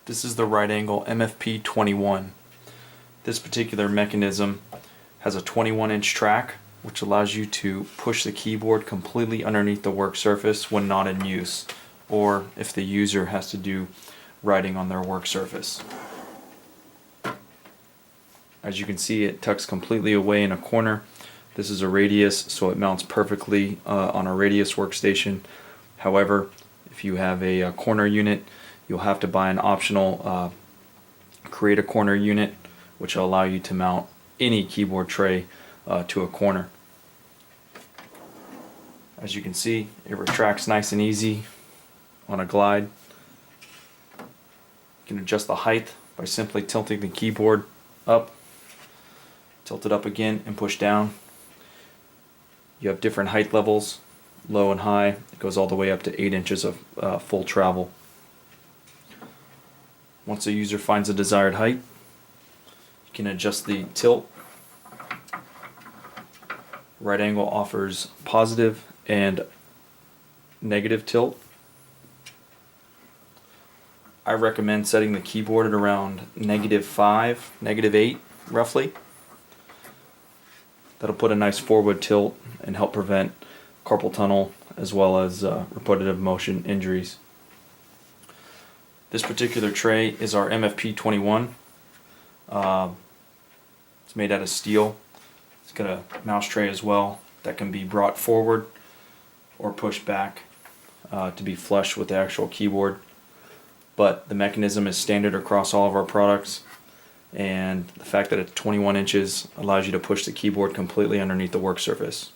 This is the Right Angle MFP21. This particular mechanism has a 21-inch track, which allows you to push the keyboard completely underneath the work surface when not in use, or if the user has to do writing on their work surface. As you can see, it tucks completely away in a corner. This is a radius, so it mounts perfectly on a radius workstation. However, if you have a corner unit, you'll have to buy an optional create a corner unit, which will allow you to mount any keyboard tray to a corner. As you can see, it retracts nice and easy on a glide. You can adjust the height by simply tilting the keyboard up, tilt it up again, and push down. You have different height levels, low and high. It goes all the way up to 8 inches of full travel. Once the user finds a desired height, you can adjust the tilt. Right Angle offers positive and negative tilt. I recommend setting the keyboard at around -5, -8 roughly. That'll put a nice forward tilt and help prevent carpal tunnel as well as repetitive motion injuries. This particular tray is our MFP21. It's made out of steel. It's got a mouse tray as well that can be brought forward or pushed back to be flush with the actual keyboard. But the mechanism is standard across all of our products, and the fact that it's 21 inches allows you to push the keyboard completely underneath the work surface.